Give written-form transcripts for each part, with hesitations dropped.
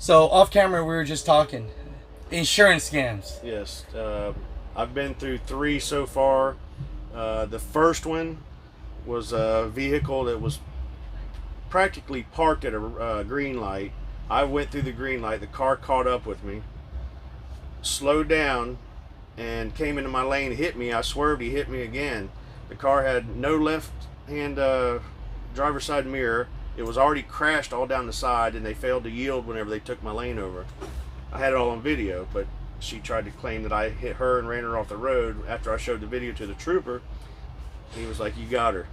So off camera, we were just talking insurance scams. Yes, I've been through 3 so far. The first one was a vehicle that was practically parked at a green light. I went through the green light. The car caught up with me, slowed down, and came into my lane, hit me. I swerved, he hit me again. The car had no left-hand driver's side mirror. It was already crashed all down the side, and they failed to yield whenever they took my lane over. I had it all on video, but she tried to claim that I hit her and ran her off the road. After I showed the video to the trooper, he was like, "You got her."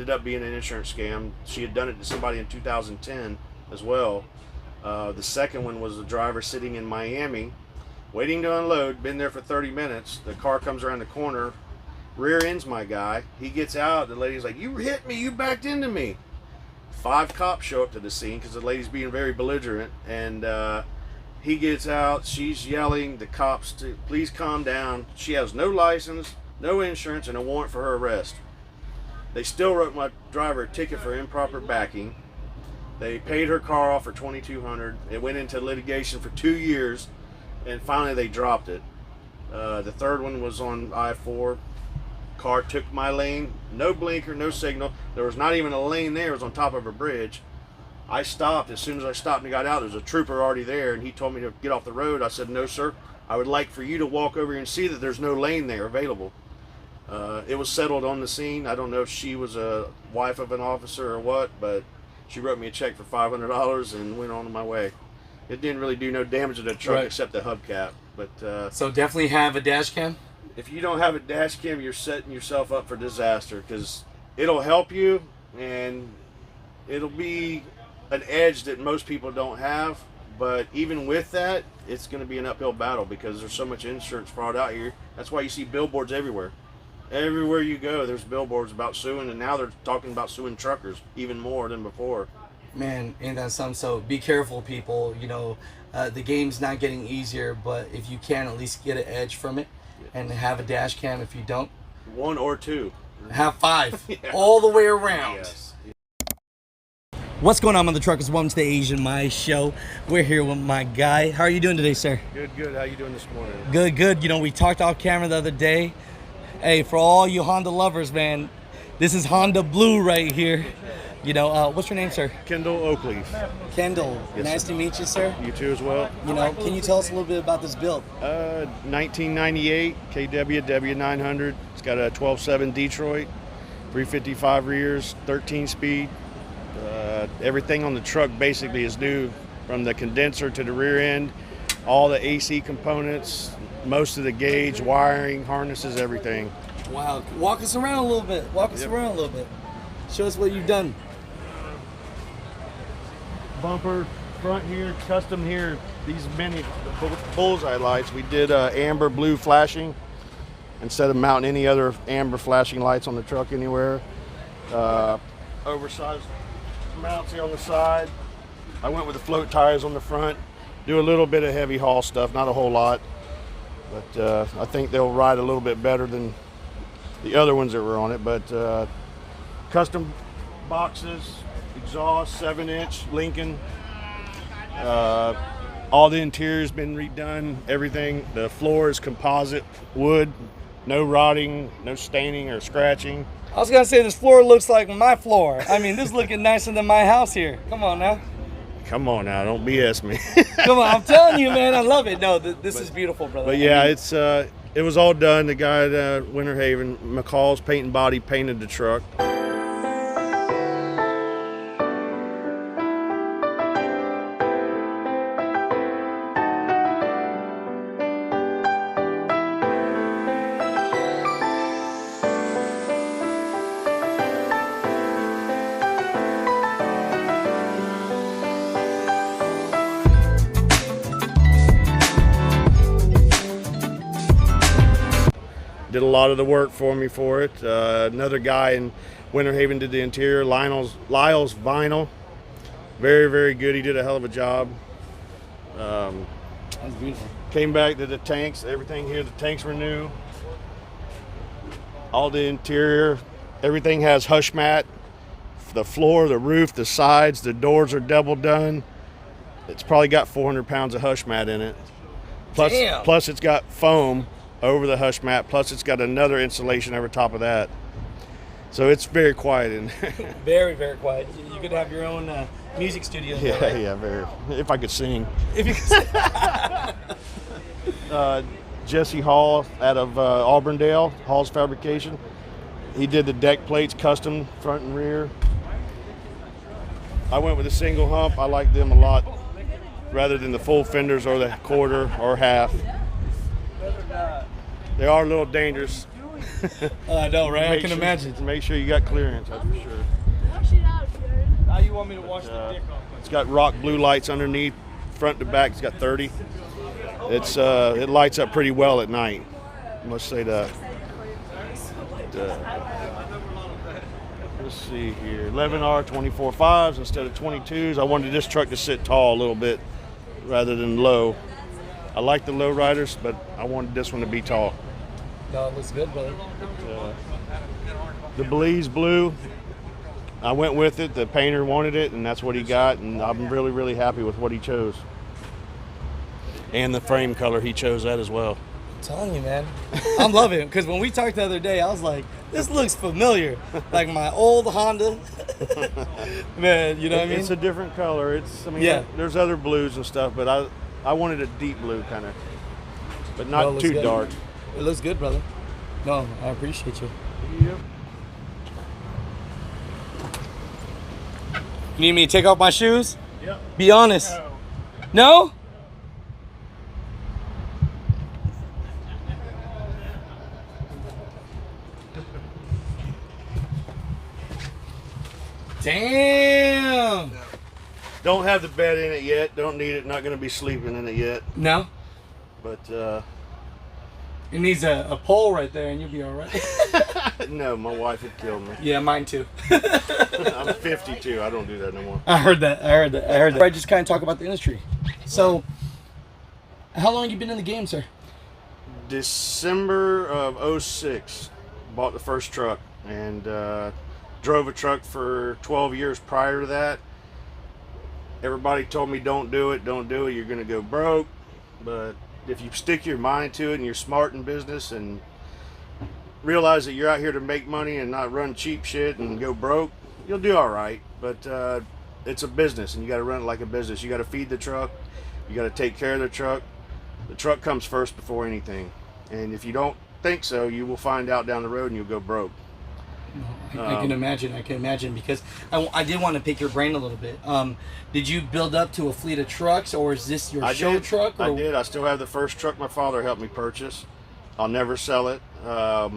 Up being an insurance scam. She had done it to somebody in 2010 as well. The second one was a driver sitting in Miami waiting to unload, been there for 30 minutes. The car comes around the corner, rear ends my guy. He gets out, the lady's like, "You hit me, you backed into me." 5 cops show up to the scene because the lady's being very belligerent, and he gets out, she's yelling the cops to please calm down. She has no license, no insurance, and a warrant for her arrest. They still wrote my driver a ticket for improper backing. They paid her car off for $2,200. It went into litigation for 2 years, and finally they dropped it. The third one was on I-4. Car took my lane, no blinker, no signal. There was not even a lane there. It was on top of a bridge. I stopped. As soon as I stopped and got out, there was a trooper already there, and he told me to get off the road. I said, "No, sir. I would like for you to walk over here and see that there's no lane there available." It was settled on the scene. I don't know if she was a wife of an officer or what, but she wrote me a check for $500 and went on my way. It didn't really do no damage to the truck except the hubcap. But so definitely have a dash cam. If you don't have a dash cam, you're setting yourself up for disaster, because it'll help you and it'll be an edge that most people don't have. But even with that, it's going to be an uphill battle because there's so much insurance fraud out here. That's why you see billboards everywhere. Everywhere you go, there's billboards about suing, and now they're talking about suing truckers even more than before. Man, ain't that something? So be careful, people. You know, the game's not getting easier, but if you can, at least get an edge from it, and have a dash cam. If you don't, 1 or 2. Have 5, all the way around. Yes. What's going on the truckers? Welcome to the Asian My Show. We're here with my guy. How are you doing today, sir? Good, good. How you doing this morning? Good, good. You know, we talked off camera the other day. Hey, for all you Honda lovers, man, this is Honda Blue right here. You know, what's your name, sir? Kendall Oakleaf. Kendall. Yes, nice sir. to meet you, sir. You too as well. You know, can you tell us a little bit about this build? 1998 KW W900. It's got a 12.7 Detroit, 355 rears, 13 speed. Everything on the truck basically is new, from the condenser to the rear end, all the AC components, most of the gauge, wiring, harnesses, everything. Wow. Walk us around a little bit. Walk us around a little bit. Show us what you've done. Bumper front here, custom here. These many bullseye lights, we did amber blue flashing instead of mounting any other amber flashing lights on the truck anywhere. Oversized mounts here on the side. I went with the float tires on the front. Do a little bit of heavy haul stuff, not a whole lot, but I think they'll ride a little bit better than the other ones that were on it. But custom boxes, exhaust, 7-inch Lincoln. All the interior's been redone, everything. The floor is composite wood, no rotting, no staining or scratching. I was gonna say this floor looks like my floor. I mean, this is looking nicer than my house here. Come on now. Come on now, don't BS me. Come on, I'm telling you, man, I love it. No, this is beautiful, brother. But yeah, it was all done. The guy at Winter Haven, McCall's Paint and Body painted the truck. did a lot of the work for me for it. Another guy in Winter Haven did the interior, Lyle's Vinyl. Very, very good. He did a hell of a job. That's beautiful. Came back to the tanks, everything here, the tanks were new. All the interior, everything has hush mat. The floor, the roof, the sides, the doors are double done. It's probably got 400 pounds of hush mat in it. Plus it's got foam over the hush mat, plus it's got another insulation over top of that. So it's very quiet in there. Very, very quiet. You could have your own music studio. Yeah, there, right? yeah, very. If I could sing. If you could Jesse Hall out of Auburndale, Hall's Fabrication. He did the deck plates custom front and rear. I went with a single hump. I like them a lot rather than the full fenders or the quarter or half. They are a little dangerous. I know, right? I can imagine. Make sure you got clearance, that's for sure. How you want me to wash the dick off? It's got rock blue lights underneath, front to back. It's got 30. It lights up pretty well at night. I must say that. Let's see here, 11R 24.5s instead of 22s. I wanted this truck to sit tall a little bit rather than low. I like the low riders, but I wanted this one to be tall. No, it looks good, brother. The Belize blue, I went with it. The painter wanted it, and that's what he got, and I'm really, really happy with what he chose. And the frame color, he chose that as well. I'm telling you, man. I'm loving it, because when we talked the other day, I was like, this looks familiar. Like my old Honda. Man, you know what I mean? It's a different color. Yeah. There's other blues and stuff, but I wanted a deep blue kind of, but not too dark. It looks good, brother. No, I appreciate you. Yep. You need me to take off my shoes? Yep. Be honest. No? Damn. Don't have the bed in it yet. Don't need it. Not going to be sleeping in it yet. No? But it needs a pole right there and you'll be all right. no, my wife would kill me. Yeah, mine too. I'm 52. I don't do that no more. I heard that. I just kind of talk about the industry. So, how long have you been in the game, sir? December of 06, bought the first truck and drove a truck for 12 years prior to that. Everybody told me don't do it, you're gonna go broke. But if you stick your mind to it and you're smart in business and realize that you're out here to make money and not run cheap shit and go broke, you'll do all right. But it's a business and you got to run it like a business. You got to feed the truck, you got to take care of the truck. The truck comes first before anything, and if you don't think so, you will find out down the road and you'll go broke. I can imagine because I did want to pick your brain a little bit. Did you build up to a fleet of trucks, or is this your show truck? Or? I did. I still have the first truck my father helped me purchase. I'll never sell it. A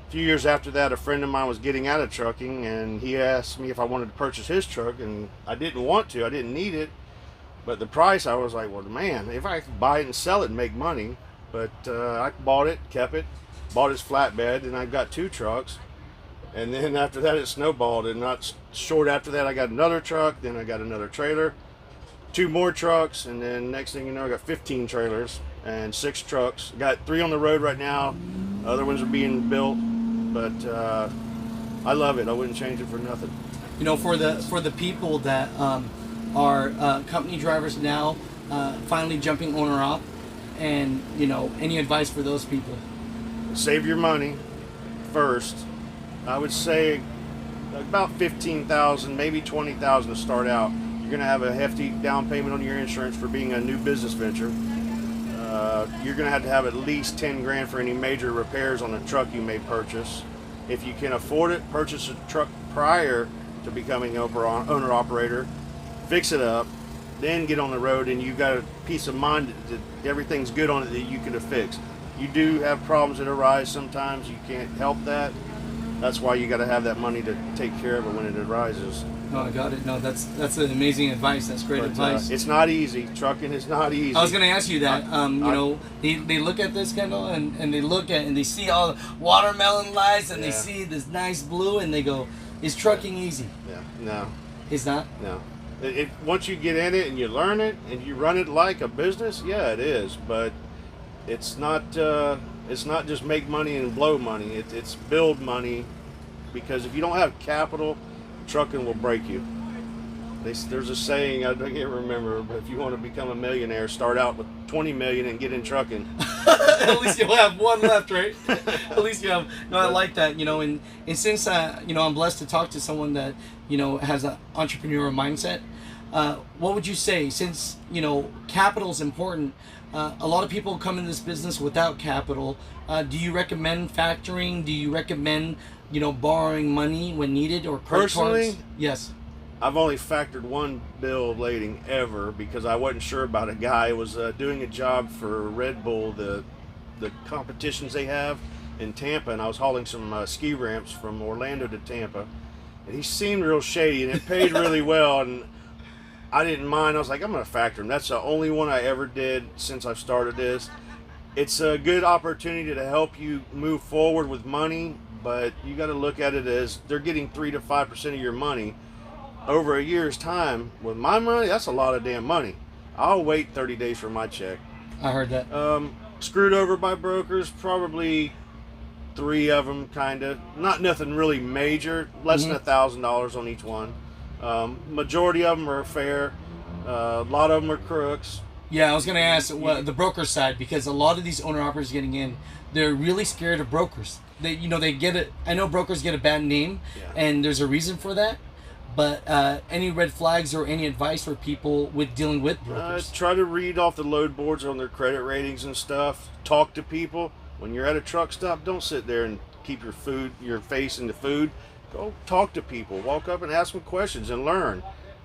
few years after that, a friend of mine was getting out of trucking, and he asked me if I wanted to purchase his truck, and I didn't want to. I didn't need it. But the price, I was like, well, man, if I could buy it and sell it and make money. But I bought it, kept it, bought his flatbed, and I've got 2 trucks. And then after that, it snowballed. And not short after that, I got another truck. Then I got another trailer, 2 more trucks. And then next thing you know, I got 15 trailers and 6 trucks. Got 3 on the road right now. Other ones are being built. But I love it. I wouldn't change it for nothing. You know, for the people that are company drivers now, finally jumping owner-op, and, you know, any advice for those people? Save your money first. I would say about $15,000, maybe $20,000 to start out. You're going to have a hefty down payment on your insurance for being a new business venture. You're going to have at least 10 grand for any major repairs on a truck you may purchase. If you can afford it, purchase a truck prior to becoming owner operator, fix it up, then get on the road, and you've got a peace of mind that everything's good on it that you can fix. You do have problems that arise sometimes. You can't help that. that's why you got to have that money to take care of it when it arises. No, I got it. No, that's an amazing advice. That's great advice. It's not easy. Trucking is not easy. I was going to ask you that. They look at this, Kendall, and they look at and they see all the watermelon lights and they see this nice blue and they go, "Is trucking easy?" Yeah. No. It's not. No. Once you get in it and you learn it and you run it like a business, yeah, it is. But it's not. It's not just make money and blow money. It's build money, because if you don't have capital, trucking will break you. There's a saying, I can't remember, but if you want to become a millionaire, start out with 20 million and get in trucking. At least you'll have one left, right? At least you have. No, I like that. And since I'm blessed to talk to someone that has an entrepreneurial mindset. What would you say? Since capital is important, a lot of people come in this business without capital. Do you recommend factoring? Do you recommend borrowing money when needed, or credit Personally, cards? Yes. I've only factored one bill of lading ever because I wasn't sure about a guy who was doing a job for Red Bull, the competitions they have in Tampa, and I was hauling some ski ramps from Orlando to Tampa, and he seemed real shady, and it paid really well, and I didn't mind. I was like, I'm going to factor him. That's the only one I ever did since I've started this. It's a good opportunity to help you move forward with money, but you got to look at it as they're getting 3 to 5% of your money. Over a year's time, with my money, that's a lot of damn money. I'll wait 30 days for my check. I heard that. Screwed over by brokers, probably 3 of them, kind of. Not nothing really major, less than $1,000 on each one. Majority of them are fair. A lot of them are crooks. Yeah, I was going to ask the broker side, because a lot of these owner-operators getting in, they're really scared of brokers. They get it. I know brokers get a bad name, and there's a reason for that. But any red flags or any advice for people with dealing with brokers? Try to read off the load boards on their credit ratings and stuff. Talk to people. When you're at a truck stop, don't sit there and keep your face in the food. Go talk to people. Walk up and ask them questions and learn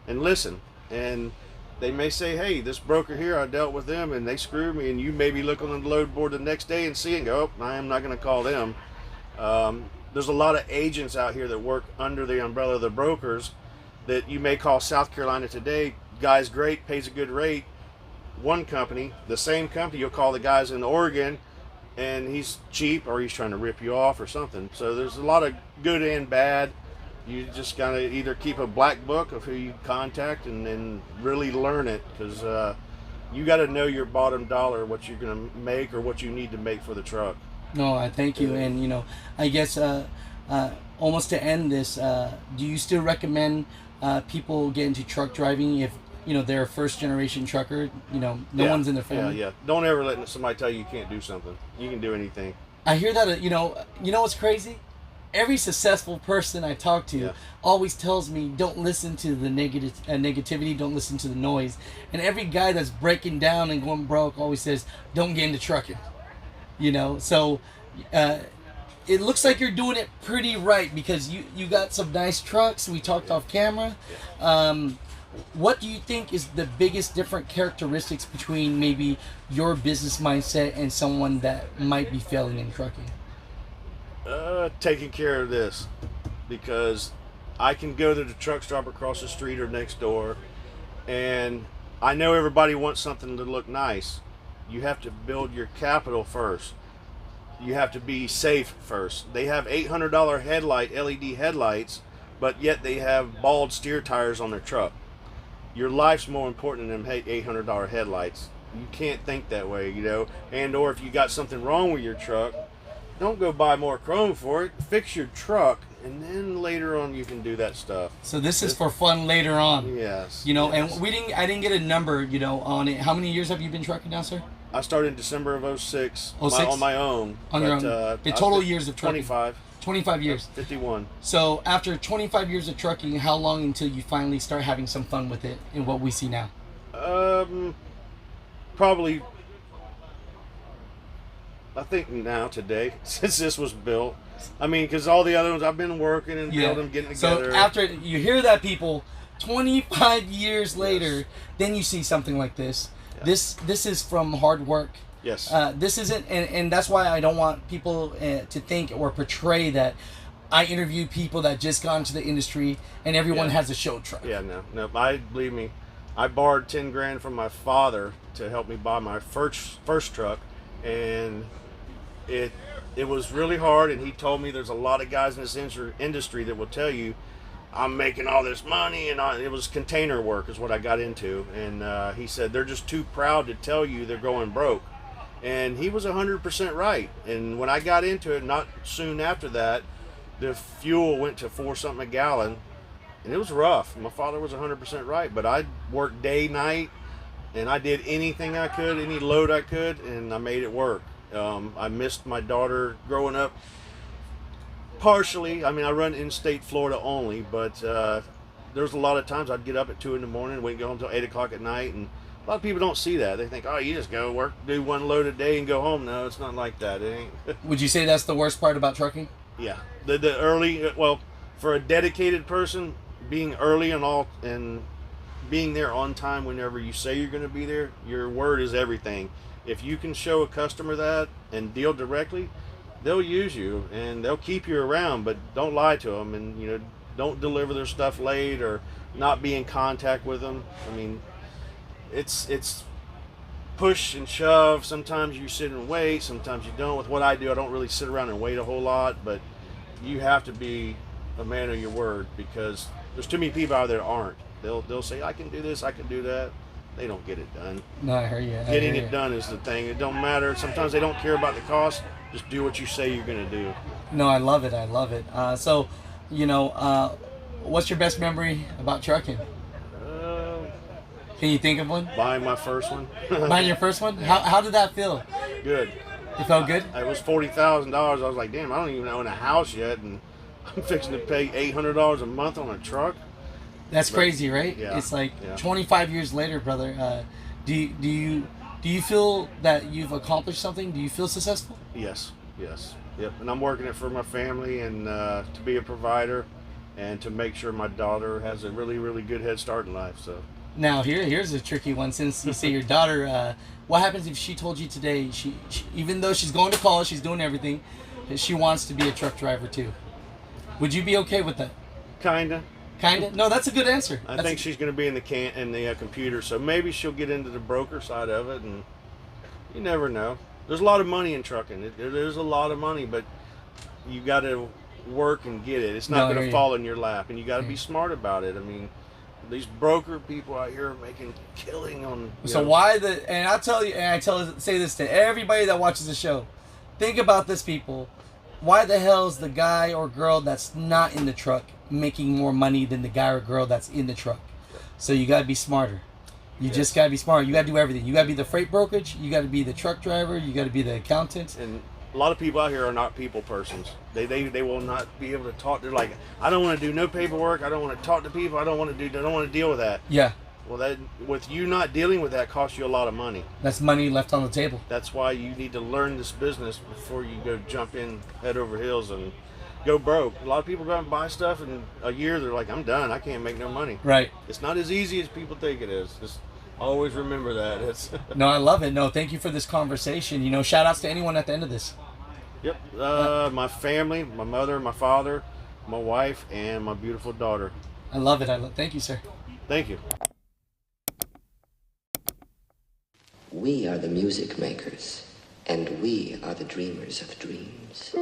and listen. And they may say, hey, this broker here, I dealt with them and they screwed me. And you maybe look on the load board the next day and see and go, oh, I am not going to call them. There's a lot of agents out here that work under the umbrella of the brokers that you may call South Carolina today. Guy's great, pays a good rate. One company, the same company, you'll call the guys in Oregon and he's cheap or he's trying to rip you off or something. So there's a lot of good and bad. You just gotta either keep a black book of who you contact and then really learn it, because you got to know your bottom dollar, what you're gonna make or what you need to make for the truck. No, I thank you. And I guess almost to end this, do you still recommend people get into truck driving if they're a first generation trucker? No one's in their family. Yeah. Don't ever let somebody tell you can't do something. You can do anything. I hear that. You know what's crazy? Every successful person I talk to always tells me, don't listen to the negativity, don't listen to the noise. And every guy that's breaking down and going broke always says, don't get into trucking. So it looks like you're doing it pretty right, because you got some nice trucks. We talked off camera. What do you think is the biggest different characteristics between maybe your business mindset and someone that might be failing in trucking? Taking care of this, because I can go to the truck stop across the street or next door, and I know everybody wants something to look nice. You have to build your capital first. You have to be safe first. They have $800 LED headlights, but yet they have bald steer tires on their truck. Your life's more important than them $800 headlights. You can't think that way, and or if you got something wrong with your truck, don't go buy more chrome for it. Fix your truck, and then later on you can do that stuff. So this is for fun later on. Yes. And I didn't get a number, on it. How many years have you been trucking now, sir? I started in December of 06. 06? On my own. On your own. The total years of trucking? 25. 25 years. 51. So after 25 years of trucking, how long until you finally start having some fun with it in what we see now? Probably, I think now, today, since this was built. I mean, because all the other ones, I've been working and building, getting together. So after you hear that, people, 25 years later, then you see something like this. Yes. This is from hard work. Yes. This isn't, and that's why I don't want people to think or portray that I interview people that just got into the industry, and everyone has a show truck. Yeah, no. Believe me, I borrowed 10 grand from my father to help me buy my first truck, and it was really hard. And he told me there's a lot of guys in this industry that will tell you, I'm making all this money, and it was container work is what I got into. And he said they're just too proud to tell you they're going broke. And he was 100% right. And when I got into it, not soon after that, the fuel went to 4 something a gallon, and it was rough. My father was 100% right, but I worked day, night, and I did anything I could, any load I could, and I made it work. I missed my daughter growing up partially. I mean, I run in-state Florida only, but there was a lot of times I'd get up at 2 in the morning, wouldn't go home until 8 o'clock at night, and a lot of people don't see that. They think, oh, you just go work, do 1 load a day and go home. No, it's not like that. It ain't. Would you say that's the worst part about trucking? Yeah. The early, well, for a dedicated person, being early and being there on time whenever you say you're going to be there, your word is everything. If you can show a customer that and deal directly, they'll use you and they'll keep you around, but don't lie to them, and don't deliver their stuff late or not be in contact with them. I mean, it's push and shove. Sometimes you sit and wait, sometimes you don't. With what I do, I don't really sit around and wait a whole lot, but you have to be a man of your word, because there's too many people out there that aren't. They'll say, I can do this, I can do that. They don't get it done. No, I hear you. Getting it done is the thing. It don't matter. Sometimes they don't care about the cost. Just do what you say you're going to do. No, I love it. I love it. So, what's your best memory about trucking? Can you think of one? Buying my first one. Buying your first one? How did that feel? Good. It felt good? It was $40,000. I was like, damn, I don't even own a house yet, and I'm fixing to pay $800 a month on a truck. That's crazy, right? Yeah, it's like 25 years later, brother. Do you feel that you've accomplished something? Do you feel successful? Yes. Yep. And I'm working it for my family, and to be a provider, and to make sure my daughter has a really, really good head start in life. So now here's a tricky one. Since you say your daughter, what happens if she told you today, she even though she's going to college, she's doing everything, she wants to be a truck driver too? Would you be okay with that? Kinda. No, that's a good answer. I think she's going to be in the computer, so maybe she'll get into the broker side of it, and you never know. There's a lot of money in trucking. There's a lot of money, but you got to work and get it. It's not going to fall in your lap, and you got to be smart about it. I mean, these broker people out here are making killing on. So and I'll tell you, and say this to everybody that watches the show. Think about this, people. Why the hell is the guy or girl that's not in the truck making more money than the guy or girl that's in the truck? So you got to be smarter. You just got to be smart. You got to do everything. You got to be the freight brokerage. You got to be the truck driver. You got to be the accountant. And a lot of people out here are not people persons. They will not be able to talk. They're like, I don't want to do no paperwork. I don't want to talk to people. I don't want to deal with that. Yeah. Well, that with you not dealing with that costs you a lot of money. That's money left on the table. That's why you need to learn this business before you go jump in head over heels and go broke. A lot of people go out and buy stuff, and a year they're like, I'm done. I can't make no money. Right. It's not as easy as people think it is. Just always remember that. It's No, I love it. No, thank you for this conversation. Shout outs to anyone at the end of this. Yep. My family, my mother, my father, my wife, and my beautiful daughter. I love it. Thank you, sir. Thank you. We are the music makers, and we are the dreamers of dreams.